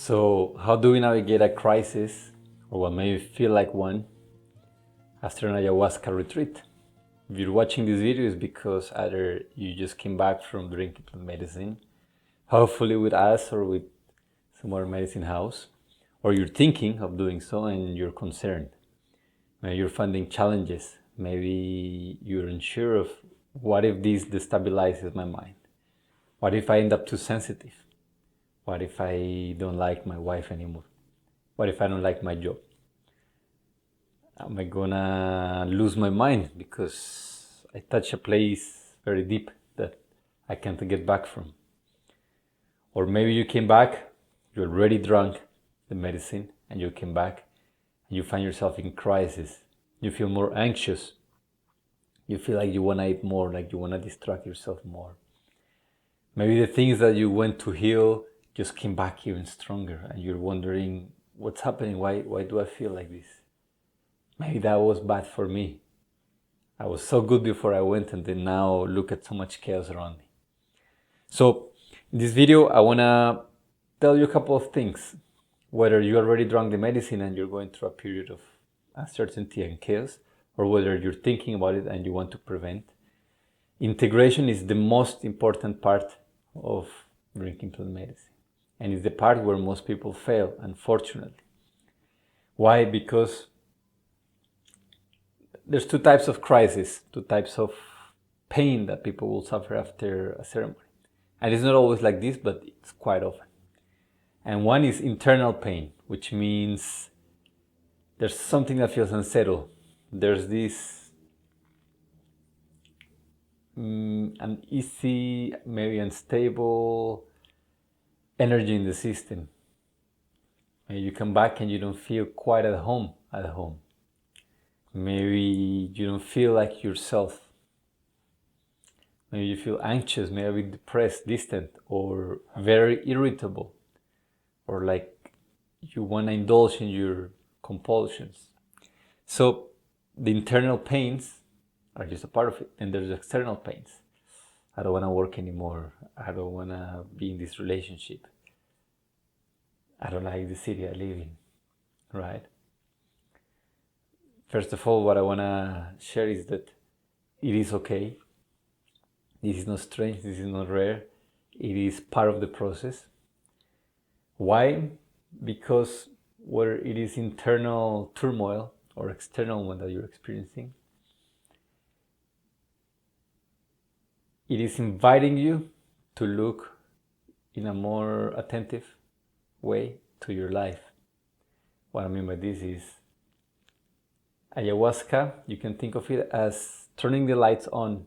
So, how do we navigate a crisis, or what may feel like one, after an ayahuasca retreat? If you're watching this video, it's because either you just came back from drinking plant medicine, hopefully with us or with some other medicine house, or you're thinking of doing so and you're concerned. Maybe you're finding challenges. Maybe you're unsure of what if this destabilizes my mind? What if I end up too sensitive? What if I don't like my wife anymore? What if I don't like my job? Am I gonna lose my mind because I touch a place very deep that I can't get back from? Or maybe you came back, you already drank the medicine, and you came back and you find yourself in crisis. You feel more anxious. You feel like you wanna eat more, like you wanna distract yourself more. Maybe the things that you went to heal just came back even stronger, and you're wondering, what's happening? Why do I feel like this? Maybe that was bad for me. I was so good before I went, and then now look at so much chaos around me. So in this video, I wanna tell you a couple of things. Whether you already drank the medicine and you're going through a period of uncertainty and chaos, or whether you're thinking about it and you want to prevent. Integration is the most important part of drinking plant medicine. And it's the part where most people fail, unfortunately. Why? Because there's two types of crisis, two types of pain that people will suffer after a ceremony. And it's not always like this, but it's quite often. And one is internal pain, which means there's something that feels unsettled. There's this uneasy, maybe unstable energy in the system. Maybe you come back and you don't feel quite at home. Maybe you don't feel like yourself. Maybe you feel anxious, maybe depressed, distant, or very irritable, or like you want to indulge in your compulsions. So the internal pains are just a part of it, and there's external pains. I don't want to work anymore. I don't want to be in this relationship. I don't like the city I live in, right? First of all, what I want to share is that it is okay. This is not strange. This is not rare. It is part of the process. Why? Because whether it is internal turmoil or external one that you're experiencing, it is inviting you to look in a more attentive way to your life. What I mean by this is ayahuasca, you can think of it as turning the lights on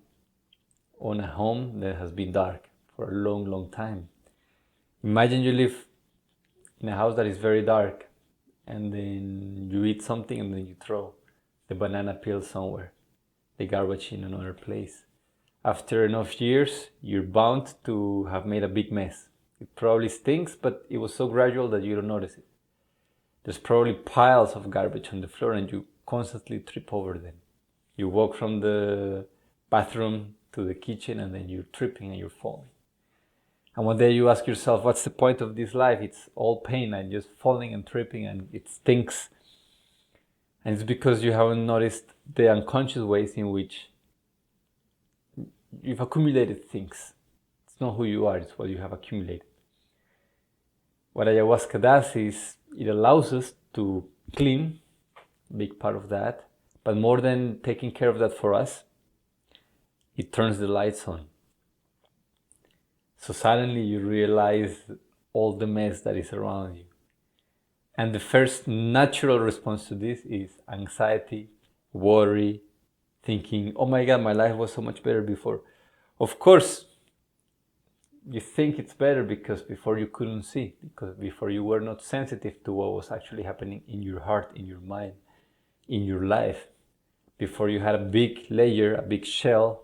a home that has been dark for a long, long time. Imagine you live in a house that is very dark, and then you eat something and then you throw the banana peel somewhere, the garbage in another place. After enough years, you're bound to have made a big mess. It probably stinks, but it was so gradual that you don't notice it. There's probably piles of garbage on the floor and you constantly trip over them. You walk from the bathroom to the kitchen and then you're tripping and you're falling. And one day you ask yourself, what's the point of this life? It's all pain and just falling and tripping and it stinks. And it's because you haven't noticed the unconscious ways in which you've accumulated things. It's not who you are, it's what you have accumulated. What ayahuasca does is it allows us to clean, a big part of that, but more than taking care of that for us, it turns the lights on. So suddenly you realize all the mess that is around you. And the first natural response to this is anxiety, worry, thinking, oh my God, my life was so much better before. Of course, you think it's better because before you couldn't see, because before you were not sensitive to what was actually happening in your heart, in your mind, in your life. Before you had a big layer, a big shell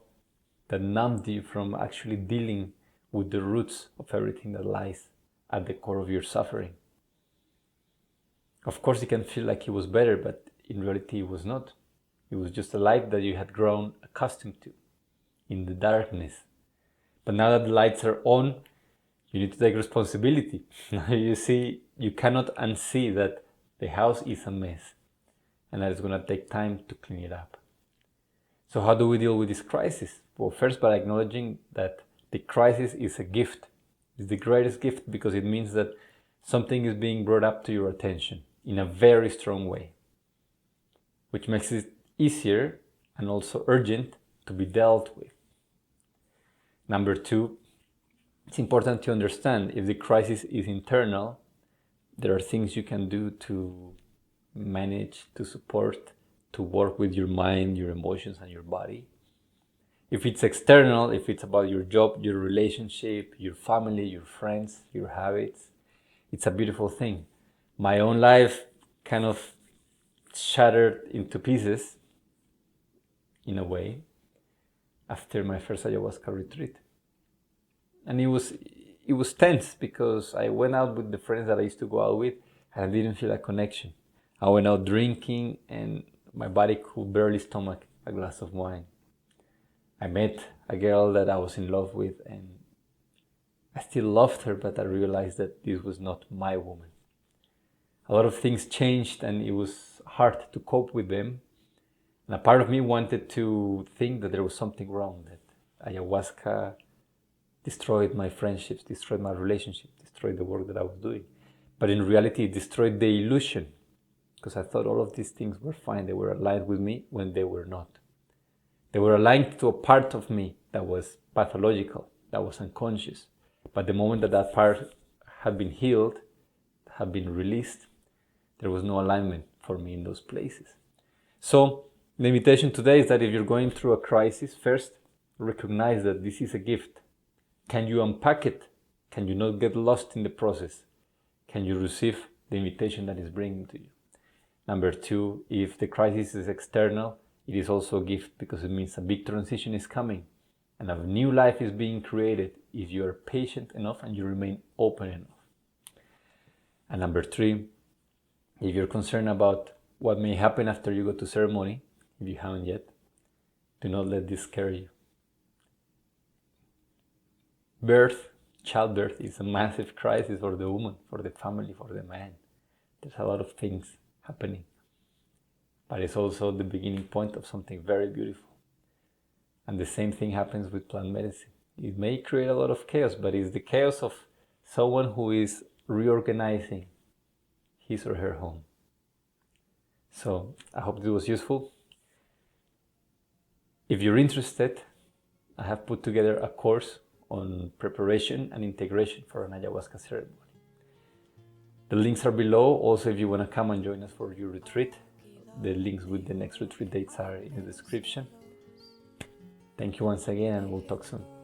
that numbed you from actually dealing with the roots of everything that lies at the core of your suffering. Of course, it can feel like it was better, but in reality it was not. It was just a life that you had grown accustomed to in the darkness. But now that the lights are on, You need to take responsibility. You see, you cannot unsee that the house is a mess and that it's going to take time to clean it up. So how do we deal with this crisis? Well, first by acknowledging that the crisis is a gift. It's the greatest gift because it means that something is being brought up to your attention in a very strong way, which makes it easier and also urgent to be dealt with. Number two, it's important to understand if the crisis is internal, there are things you can do to manage, to support, to work with your mind, your emotions, and your body. If it's external, if it's about your job, your relationship, your family, your friends, your habits, it's a beautiful thing. My own life kind of shattered into pieces, in a way, after my first ayahuasca retreat. And it was tense because I went out with the friends that I used to go out with and I didn't feel a connection. I went out drinking and my body could barely stomach a glass of wine. I met a girl that I was in love with and I still loved her, but I realized that this was not my woman. A lot of things changed and it was hard to cope with them. And a part of me wanted to think that there was something wrong, that ayahuasca destroyed my friendships, destroyed my relationship, destroyed the work that I was doing. But in reality, it destroyed the illusion because I thought all of these things were fine. They were aligned with me when they were not. They were aligned to a part of me that was pathological, that was unconscious. But the moment that that part had been healed, had been released, there was no alignment for me in those places. So the invitation today is that if you're going through a crisis, first recognize that this is a gift. Can you unpack it? Can you not get lost in the process? Can you receive the invitation that is bringing to you? Number two, if the crisis is external, it is also a gift because it means a big transition is coming and a new life is being created if you are patient enough and you remain open enough. And number three, if you're concerned about what may happen after you go to ceremony, if you haven't yet, do not let this scare you. Childbirth is a massive crisis for the woman, for the family, for the man. There's a lot of things happening. But it's also the beginning point of something very beautiful. And the same thing happens with plant medicine. It may create a lot of chaos, but it's the chaos of someone who is reorganizing his or her home. So I hope this was useful. If you're interested, I have put together a course on preparation and integration for an ayahuasca ceremony. The links are below. Also, if you want to come and join us for your retreat, the links with the next retreat dates are in the description. Thank you once again and we'll talk soon.